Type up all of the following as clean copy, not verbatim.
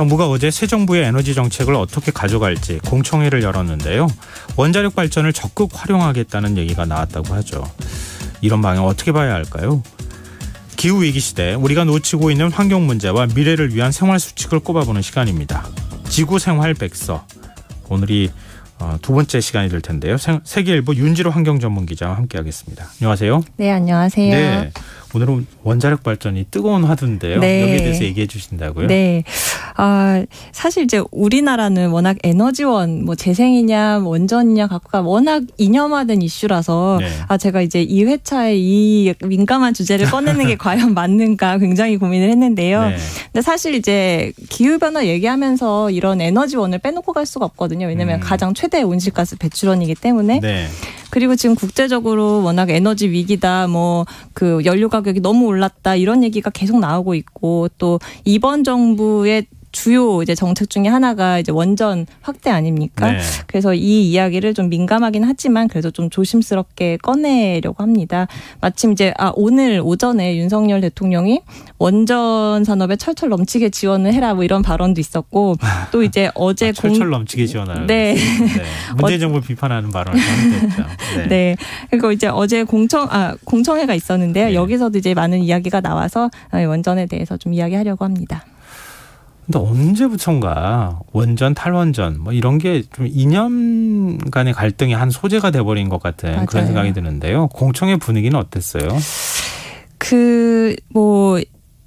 정부가 어제 새 정부의 에너지 정책을 어떻게 가져갈지 공청회를 열었는데요. 원자력 발전을 적극 활용하겠다는 얘기가 나왔다고 하죠. 이런 방향 어떻게 봐야 할까요? 기후위기 시대 우리가 놓치고 있는 환경 문제와 미래를 위한 생활 수칙을 꼽아보는 시간입니다. 지구생활백서. 오늘이 두 번째 시간이 될 텐데요. 세계일보 윤지로 환경전문기자와 함께하겠습니다. 안녕하세요. 네, 안녕하세요. 네, 오늘은 원자력 발전이 뜨거운 화두인데요. 네. 여기에 대해서 얘기해 주신다고요? 네. 사실 이제 우리나라는 워낙 에너지원, 재생이냐, 원전이냐 각각 워낙 이념화된 이슈라서 네. 제가 이제 2회차에 이 민감한 주제를 꺼내는 게 과연 맞는가 굉장히 고민을 했는데요. 네. 근데 사실 이제 기후변화 얘기하면서 이런 에너지원을 빼놓고 갈 수가 없거든요. 왜냐하면 가장 최대 온실가스 배출원이기 때문에. 네. 그리고 지금 국제적으로 워낙 에너지 위기다, 그 연료 가격이 너무 올랐다 이런 얘기가 계속 나오고 있고 또 이번 정부의 주요 이제 정책 중에 하나가 이제 원전 확대 아닙니까? 네. 그래서 이 이야기를 좀 민감하긴 하지만 그래도 좀 조심스럽게 꺼내려고 합니다. 마침 이제 오늘 오전에 윤석열 대통령이 원전 산업에 철철 넘치게 지원을 해라 이런 발언도 있었고 또 이제 어제 철철 넘치게 지원하라. 네. 네. 문재인 정부 비판하는 발언을 했죠. 네. 네. 그리고 이제 어제 공청회가 있었는데요. 네. 여기서도 이제 많은 이야기가 나와서 원전에 대해서 좀 이야기하려고 합니다. 근데 언제부턴가 원전, 탈원전 이런 게 좀 이념 간의 갈등의 한 소재가 돼버린 것 같은 맞아요. 그런 생각이 드는데요. 공청회 분위기는 어땠어요?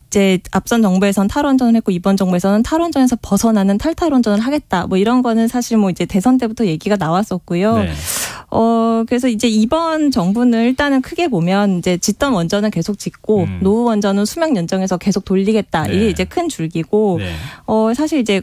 이제 앞선 정부에서는 탈원전을 했고 이번 정부에서는 탈원전에서 벗어나는 탈탈원전을 하겠다. 이런 거는 사실 이제 대선 때부터 얘기가 나왔었고요. 네. 그래서 이제 이번 정부는 일단은 크게 보면 이제 짓던 원전은 계속 짓고 노후 원전은 수명 연장해서 계속 돌리겠다. 네. 이게 이제 큰 줄기고 네. 사실 이제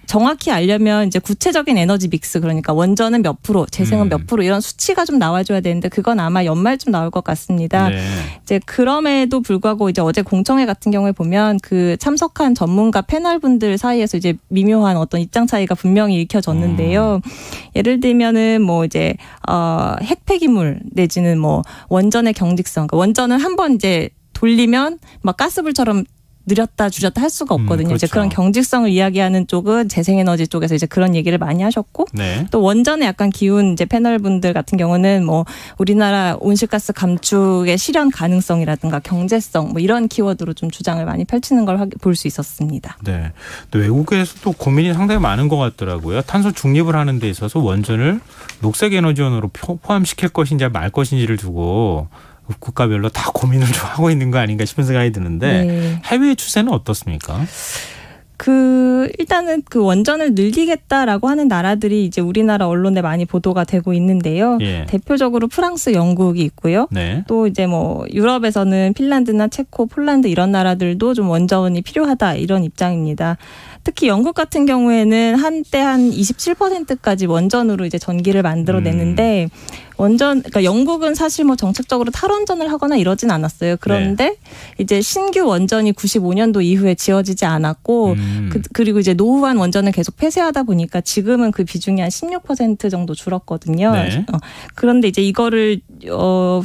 정확히 알려면 이제 구체적인 에너지 믹스 그러니까 원전은 몇 프로, 재생은 몇 프로 이런 수치가 좀 나와줘야 되는데 그건 아마 연말쯤 나올 것 같습니다. 네. 이제 그럼에도 불구하고 이제 어제 공청회 같은 경우에 보면 그 참석한 전문가 패널 분들 사이에서 이제 미묘한 어떤 입장 차이가 분명히 읽혀졌는데요. 예를 들면은 이제 핵 폐기물 내지는 원전의 경직성, 그러니까 원전은 한번 이제 돌리면 가스불처럼 느렸다 줄였다 할 수가 없거든요. 그렇죠. 이제 그런 경직성을 이야기하는 쪽은 재생에너지 쪽에서 이제 그런 얘기를 많이 하셨고 네. 또 원전에 약간 기운 이제 패널분들 같은 경우는 우리나라 온실가스 감축의 실현 가능성이라든가 경제성 이런 키워드로 좀 주장을 많이 펼치는 걸 볼 수 있었습니다. 네. 또 외국에서도 고민이 상당히 많은 것 같더라고요. 탄소 중립을 하는 데 있어서 원전을 녹색 에너지원으로 포함시킬 것인지 말 것인지를 두고 국가별로 다 고민을 좀 하고 있는 거 아닌가 싶은 생각이 드는데 네. 해외 추세는 어떻습니까? 일단은 그 원전을 늘리겠다라고 하는 나라들이 이제 우리나라 언론에 많이 보도가 되고 있는데요. 예. 대표적으로 프랑스, 영국이 있고요. 네. 또 이제 유럽에서는 핀란드나 체코, 폴란드 이런 나라들도 좀 원전이 필요하다 이런 입장입니다. 특히 영국 같은 경우에는 한때 한 27%까지 원전으로 이제 전기를 만들어냈는데 그러니까 영국은 사실 정책적으로 탈원전을 하거나 이러진 않았어요. 그런데 이제 신규 원전이 95년도 이후에 지어지지 않았고 그리고 이제 노후한 원전을 계속 폐쇄하다 보니까 지금은 그 비중이 한 16% 정도 줄었거든요. 네. 그런데 이제 이거를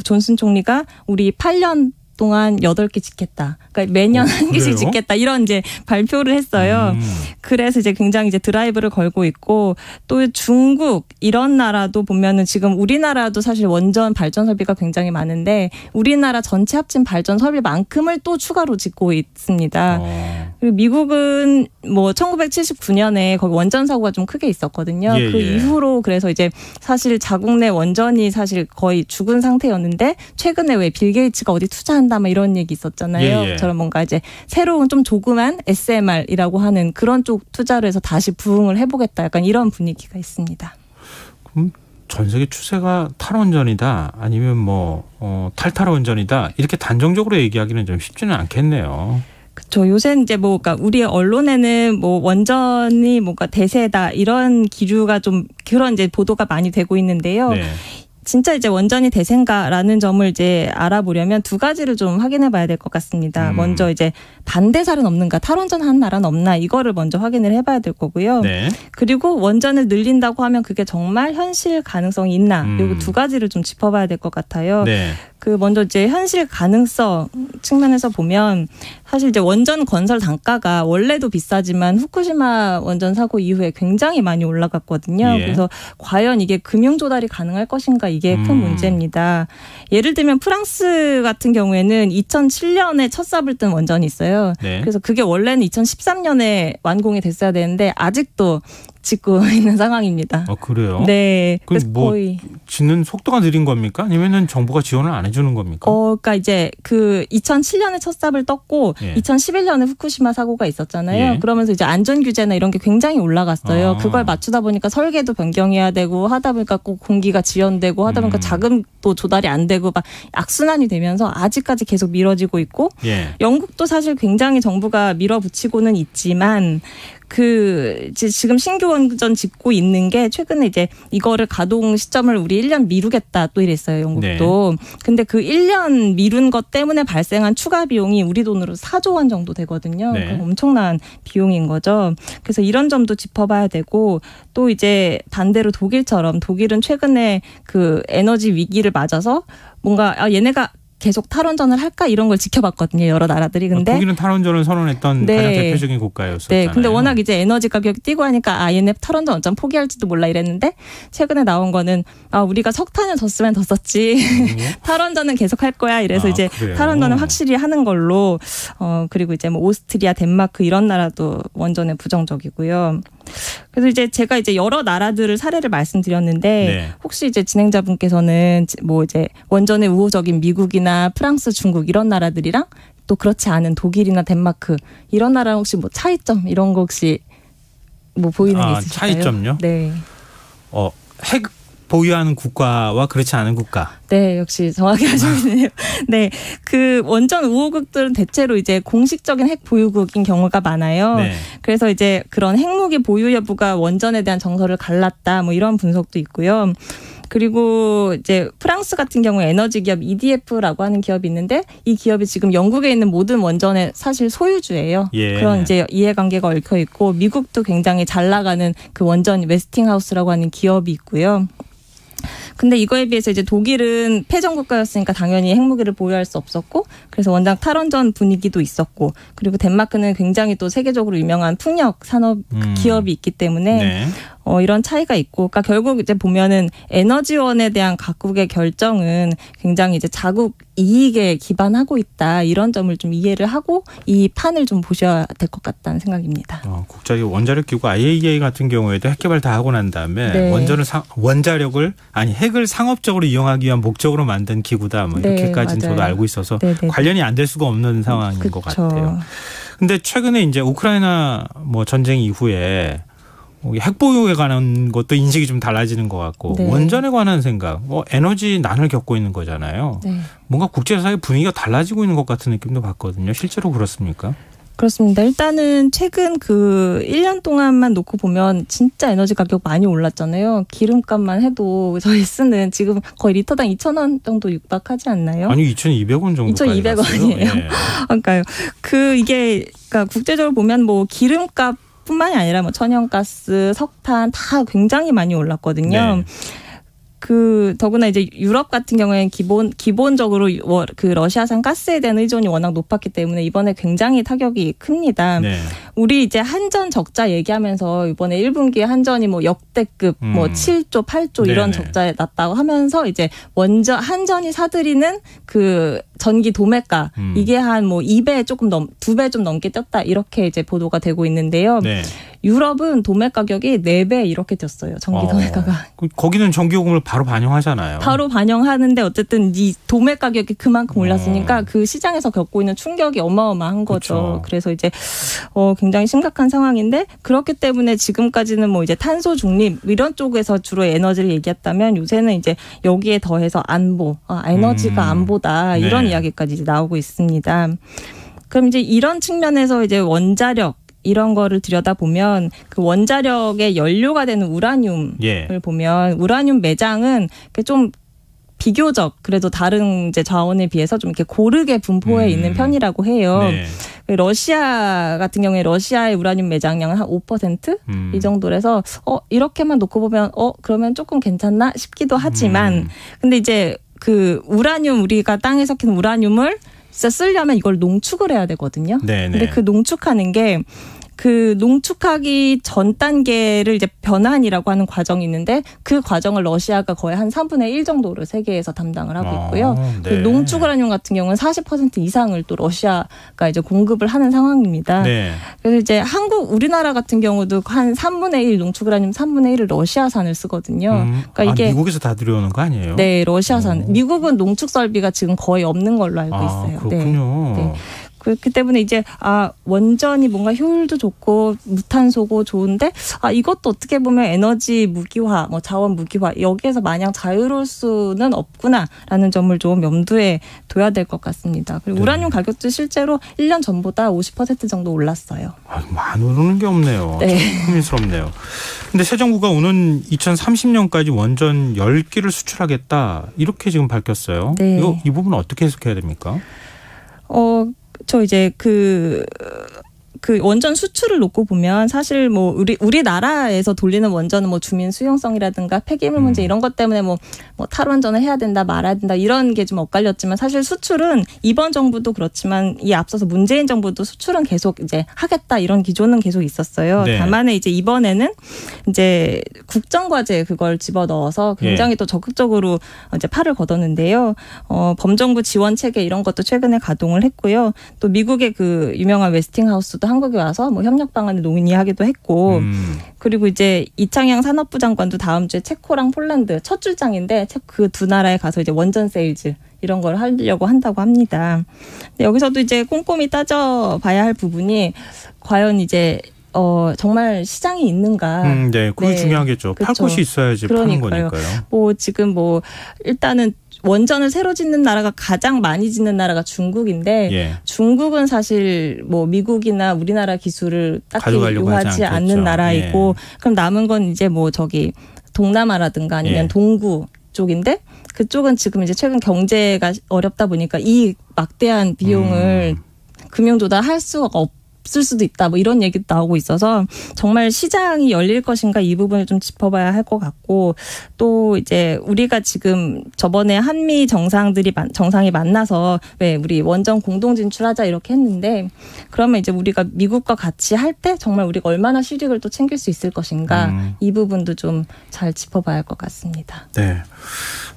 존슨 총리가 우리 8년 동안 8개 짓겠다. 그러니까 매년 한 개씩 짓겠다. 이런 이제 발표를 했어요. 그래서 이제 굉장히 이제 드라이브를 걸고 있고 또 중국 이런 나라도 보면은 지금 우리나라도 사실 원전 발전 설비가 굉장히 많은데 우리나라 전체 합친 발전 설비만큼을 또 추가로 짓고 있습니다. 그리고 미국은 1979년에 거기 원전 사고가 좀 크게 있었거든요. 예, 그 이후로 그래서 이제 사실 자국 내 원전이 사실 거의 죽은 상태였는데 최근에 왜 빌 게이츠가 어디 투자한다 이런 얘기 있었잖아요. 저런 뭔가 이제 새로운 좀 조그만 SMR이라고 하는 그런 쪽 투자를 해서 다시 부흥을 해보겠다. 약간 이런 분위기가 있습니다. 그럼 전 세계 추세가 탈원전이다 아니면 탈탈원전이다 이렇게 단정적으로 얘기하기는 좀 쉽지는 않겠네요. 그렇죠. 요새 이제 그러니까 우리 언론에는 원전이 대세다 이런 기류가 좀 그런 이제 보도가 많이 되고 있는데요. 네. 진짜 이제 원전이 대세인가라는 점을 이제 알아보려면 두 가지를 좀 확인해 봐야 될 것 같습니다. 먼저 이제 반대사는 없는가, 탈원전 하는 나라는 없나 이거를 먼저 확인을 해봐야 될 거고요. 네. 그리고 원전을 늘린다고 하면 그게 정말 현실 가능성이 있나 이거 두 가지를 좀 짚어봐야 될 것 같아요. 네. 그 먼저 이제 현실 가능성 측면에서 보면 사실 이제 원전 건설 단가가 원래도 비싸지만 후쿠시마 원전 사고 이후에 굉장히 많이 올라갔거든요. 예. 그래서 과연 이게 금융 조달이 가능할 것인가 이게 큰 문제입니다. 예를 들면 프랑스 같은 경우에는 2007년에 첫 삽을 뜬 원전이 있어요. 네. 그래서 그게 원래는 2013년에 완공이 됐어야 되는데 아직도 짓고 있는 상황입니다. 그래요? 네. 그럼 그래서 뭐 거의 짓는 속도가 느린 겁니까? 아니면은 정부가 지원을 안 해주는 겁니까? 그러니까 이제 그 2007년에 첫 삽을 떴고 예. 2011년에 후쿠시마 사고가 있었잖아요. 예. 그러면서 이제 안전 규제나 이런 게 굉장히 올라갔어요. 그걸 맞추다 보니까 설계도 변경해야 되고 하다 보니까 꼭 공기가 지연되고 하다 보니까 자금도 조달이 안 되고 막 악순환이 되면서 아직까지 계속 미뤄지고 있고 예. 영국도 사실 굉장히 정부가 밀어붙이고는 있지만 지금 신규 원전 짓고 있는 게 최근에 이제 이거를 가동 시점을 우리 1년 미루겠다 또 이랬어요, 영국도. 네. 근데 그 1년 미룬 것 때문에 발생한 추가 비용이 우리 돈으로 4조 원 정도 되거든요. 네. 그러니까 엄청난 비용인 거죠. 그래서 이런 점도 짚어봐야 되고 또 이제 반대로 독일처럼 독일은 최근에 그 에너지 위기를 맞아서 뭔가 얘네가 계속 탈원전을 할까 이런 걸 지켜봤거든요. 여러 나라들이. 근데 독일은 탈원전을 선언했던 네. 가장 대표적인 국가였었잖아요. 네. 근데 워낙 이제 에너지 가격이 뛰고 하니까 얘네 탈원전 어쩜 포기할지도 몰라 이랬는데 최근에 나온 거는 우리가 석탄을 더 쓰면 더 썼지. 탈원전은 계속 할 거야. 이래서 이제 그래요? 탈원전은 확실히 하는 걸로 그리고 이제 뭐 오스트리아, 덴마크 이런 나라도 원전에 부정적이고요. 그래서 이제 제가 이제 여러 나라들을 사례를 말씀드렸는데 네. 혹시 이제 진행자분께서는 뭐 이제 원전에 우호적인 미국이나 프랑스, 중국 이런 나라들이랑 또 그렇지 않은 독일이나 덴마크 이런 나라랑 혹시 뭐 차이점 이런 거 혹시 뭐 보이는 게 있으실까요? 차이점요? 네. 핵 보유하는 국가와 그렇지 않은 국가. 네, 역시 정확히 하시네요. 네, 그 원전 우호국들은 대체로 이제 공식적인 핵 보유국인 경우가 많아요. 네. 그래서 이제 그런 핵무기 보유 여부가 원전에 대한 정서를 갈랐다, 뭐 이런 분석도 있고요. 그리고 이제 프랑스 같은 경우에 에너지 기업 EDF라고 하는 기업이 있는데 이 기업이 지금 영국에 있는 모든 원전의 사실 소유주예요. 예. 그런 이제 이해관계가 얽혀 있고 미국도 굉장히 잘 나가는 그 원전 웨스팅하우스라고 하는 기업이 있고요. 근데 이거에 비해서 이제 독일은 패전 국가였으니까 당연히 핵무기를 보유할 수 없었고 그래서 원전 탈원전 분위기도 있었고 그리고 덴마크는 굉장히 또 세계적으로 유명한 풍력 산업 기업이 있기 때문에 네. 이런 차이가 있고, 그러니까 결국 이제 보면은 에너지원에 대한 각국의 결정은 굉장히 이제 자국 이익에 기반하고 있다 이런 점을 좀 이해를 하고 이 판을 좀 보셔야 될 것 같다는 생각입니다. 국제 원자력 기구 IAEA 같은 경우에도 핵 개발 다 하고 난 다음에 네. 핵을 상업적으로 이용하기 위한 목적으로 만든 기구다. 뭐 이렇게까지는 네, 저도 알고 있어서 네네. 관련이 안 될 수가 없는 상황인 것 같아요. 근데 최근에 이제 우크라이나 뭐 전쟁 이후에 핵 보유에 관한 것도 인식이 좀 달라지는 것 같고 네. 원전에 관한 생각, 에너지 난을 겪고 있는 거잖아요. 네. 뭔가 국제사회 분위기가 달라지고 있는 것 같은 느낌도 받거든요. 실제로 그렇습니까? 그렇습니다. 일단은 최근 그 1년 동안만 놓고 보면 진짜 에너지 가격 많이 올랐잖아요. 기름값만 해도 저희 쓰는 지금 거의 리터당 2,000원 정도 육박하지 않나요? 아니 2,200원 정도까지 2,200원이에요. 예. 그러니까요. 그러니까 국제적으로 보면 뭐 기름값 뿐만이 아니라 뭐 천연가스, 석탄 다 굉장히 많이 올랐거든요. 네. 더구나 이제 유럽 같은 경우에는 기본적으로 그 러시아산 가스에 대한 의존이 워낙 높았기 때문에 이번에 굉장히 타격이 큽니다. 네. 우리 이제 한전 적자 얘기하면서 이번에 1분기에 한전이 뭐 역대급 뭐 7조, 8조 이런 네네. 적자에 났다고 하면서 이제 한전이 사들이는 그 전기 도매가 이게 한 뭐 2배 조금 2배 좀 넘게 뛰었다 이렇게 이제 보도가 되고 있는데요. 네. 유럽은 도매 가격이 4배 이렇게 뛰었어요. 전기 도매가가. 거기는 전기요금을 바로 반영하잖아요. 바로 반영하는데 어쨌든 이 도매 가격이 그만큼 올랐으니까 그 시장에서 겪고 있는 충격이 어마어마한 거죠. 그렇죠. 그래서 이제 굉장히 심각한 상황인데 그렇기 때문에 지금까지는 뭐 이제 탄소 중립 이런 쪽에서 주로 에너지를 얘기했다면 요새는 이제 여기에 더해서 안보, 에너지가 안보다 이런 네. 이야기까지 이제 나오고 있습니다. 그럼 이제 이런 측면에서 이제 원자력 이런 거를 들여다보면 그 원자력의 연료가 되는 우라늄을 예. 보면 우라늄 매장은 좀 비교적 그래도 다른 이제 자원에 비해서 좀 이렇게 고르게 분포해 있는 편이라고 해요. 네. 러시아 같은 경우에 러시아의 우라늄 매장량은 한 5% 이 정도라서 이렇게만 놓고 보면 그러면 조금 괜찮나 싶기도 하지만 근데 이제 그 우라늄 우리가 땅에서 캐는 우라늄을 진짜 쓰려면 이걸 농축을 해야 되거든요. 네네. 근데 그 농축하는 게 그 농축하기 전 단계를 이제 변환이라고 하는 과정이 있는데 그 과정을 러시아가 거의 한 3분의 1 정도를 세계에서 담당을 하고 있고요. 네. 그 농축우라늄 같은 경우는 40% 이상을 또 러시아가 이제 공급을 하는 상황입니다. 네. 그래서 이제 우리나라 같은 경우도 한 3분의 1 농축우라늄 3분의 1을 러시아산을 쓰거든요. 그러니까 이게 미국에서 다 들여오는 거 아니에요? 네, 러시아산. 미국은 농축 설비가 지금 거의 없는 걸로 알고 있어요. 그렇군요. 네. 그렇기 때문에 이제 원전이 뭔가 효율도 좋고 무탄소고 좋은데 이것도 어떻게 보면 에너지 무기화, 뭐 자원 무기화 여기에서 마냥 자유로울 수는 없구나라는 점을 좀 염두에 둬야 될 것 같습니다. 그리고 우라늄 가격도 실제로 1년 전보다 50% 정도 올랐어요. 안 오르는 게 없네요. 네. 흥미스럽네요. 근데 새 정부가 오는 2030년까지 원전 10기를 수출하겠다 이렇게 지금 밝혔어요. 네. 이 부분은 어떻게 해석해야 됩니까? 저 이제 그 원전 수출을 놓고 보면 사실 뭐 우리나라에서 돌리는 원전은 뭐 주민 수용성이라든가 폐기물 문제 이런 것 때문에 뭐 탈원전을 해야 된다 말아야 된다 이런 게 좀 엇갈렸지만 사실 수출은 이번 정부도 그렇지만 이 앞서서 문재인 정부도 수출은 계속 이제 하겠다 이런 기조는 계속 있었어요. 네. 다만에 이제 이번에는 이제 국정과제 그걸 집어넣어서 굉장히 또 적극적으로 이제 팔을 걷었는데요. 범정부 지원 체계 이런 것도 최근에 가동을 했고요. 또 미국의 그 유명한 웨스팅하우스도 한국에 와서 뭐 협력 방안을 논의하기도 했고 그리고 이제 이창양 산업부 장관도 다음 주에 체코랑 폴란드 첫 출장인데 그 두 나라에 가서 이제 원전 세일즈 이런 걸 하려고 한다고 합니다. 근데 여기서도 이제 꼼꼼히 따져봐야 할 부분이 과연 이제 정말 시장이 있는가. 네, 그게 중요하겠죠. 팔 곳이 있어야지 파는 거니까요. 지금 일단은 원전을 새로 짓는 나라가 가장 많이 짓는 나라가 중국인데 중국은 사실 뭐 미국이나 우리나라 기술을 딱히 요구하지 않는 나라이고 그럼 남은 건 이제 뭐 동남아라든가 아니면 동구 쪽인데 그쪽은 지금 이제 최근 경제가 어렵다 보니까 이 막대한 비용을 금융 조달할 수가 없을 수도 있다. 뭐 이런 얘기도 나오고 있어서 정말 시장이 열릴 것인가 이 부분을 좀 짚어봐야 할 것 같고 또 이제 우리가 지금 저번에 한미 정상이 만나서 왜 우리 원전 공동 진출하자 이렇게 했는데 그러면 이제 우리가 미국과 같이 할 때 정말 우리가 얼마나 실익을 또 챙길 수 있을 것인가 이 부분도 좀 잘 짚어봐야 할 것 같습니다. 네.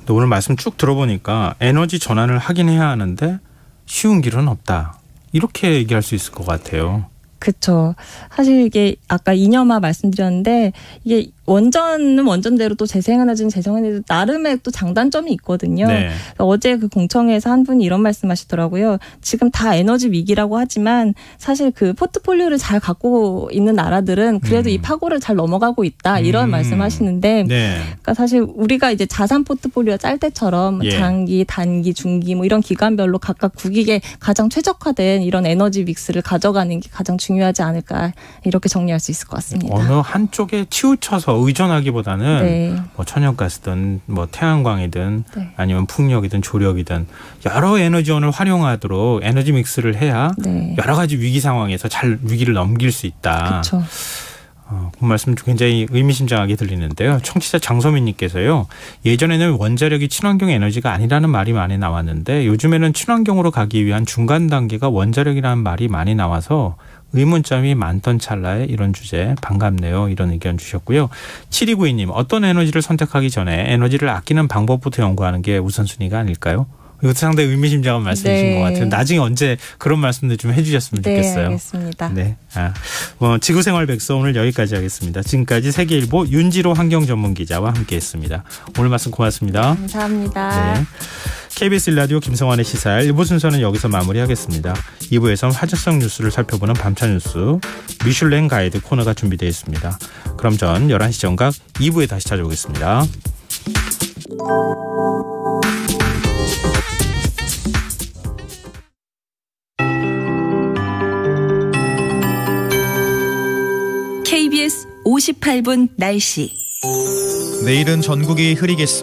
오늘 말씀 쭉 들어보니까 에너지 전환을 하긴 해야 하는데 쉬운 길은 없다. 이렇게 얘기할 수 있을 것 같아요. 그렇죠. 사실 이게 아까 이념화 말씀드렸는데 이게 원전은 원전대로 또 재생에너지는 재생에너지 나름의 또 장단점이 있거든요. 네. 어제 그 공청회에서 한 분이 이런 말씀하시더라고요. 지금 다 에너지 위기라고 하지만 사실 그 포트폴리오를 잘 갖고 있는 나라들은 그래도 이 파고를 잘 넘어가고 있다 이런 말씀하시는데, 그러니까 사실 우리가 이제 자산 포트폴리오 짤 때처럼 장기, 단기, 중기 뭐 이런 기간별로 각각 국익에 가장 최적화된 이런 에너지 믹스를 가져가는 게 가장 중요하지 않을까 이렇게 정리할 수 있을 것 같습니다. 어느 한쪽에 치우쳐서 의존하기보다는 뭐 천연가스든 뭐 태양광이든 아니면 풍력이든 조력이든 여러 에너지원을 활용하도록 에너지 믹스를 해야 여러 가지 위기 상황에서 잘 위기를 넘길 수 있다. 그렇죠. 그 말씀 굉장히 의미심장하게 들리는데요. 청취자 장소민님께서요. 예전에는 원자력이 친환경 에너지가 아니라는 말이 많이 나왔는데 요즘에는 친환경으로 가기 위한 중간 단계가 원자력이라는 말이 많이 나와서 의문점이 많던 찰나에 이런 주제 반갑네요. 이런 의견 주셨고요. 7292님 어떤 에너지를 선택하기 전에 에너지를 아끼는 방법부터 연구하는 게 우선순위가 아닐까요? 이것도 상당히 의미심장한 말씀이신 것 같아요. 나중에 언제 그런 말씀들 좀 해주셨으면 좋겠어요. 네, 알겠습니다. 네, 지구생활 백서 오늘 여기까지 하겠습니다. 지금까지 세계일보 윤지로 환경전문기자와 함께했습니다. 오늘 말씀 고맙습니다. 감사합니다. 네. KBS 1라디오 김성환의 시사일 1부 순서는 여기서 마무리하겠습니다. 2부에서는 화제성 뉴스를 살펴보는 밤차뉴스 미슐랭 가이드 코너가 준비되어 있습니다. 그럼 전 11시 정각 2부에 다시 찾아오겠습니다. KBS 58분 날씨. 내일은 전국이 흐리겠습니다.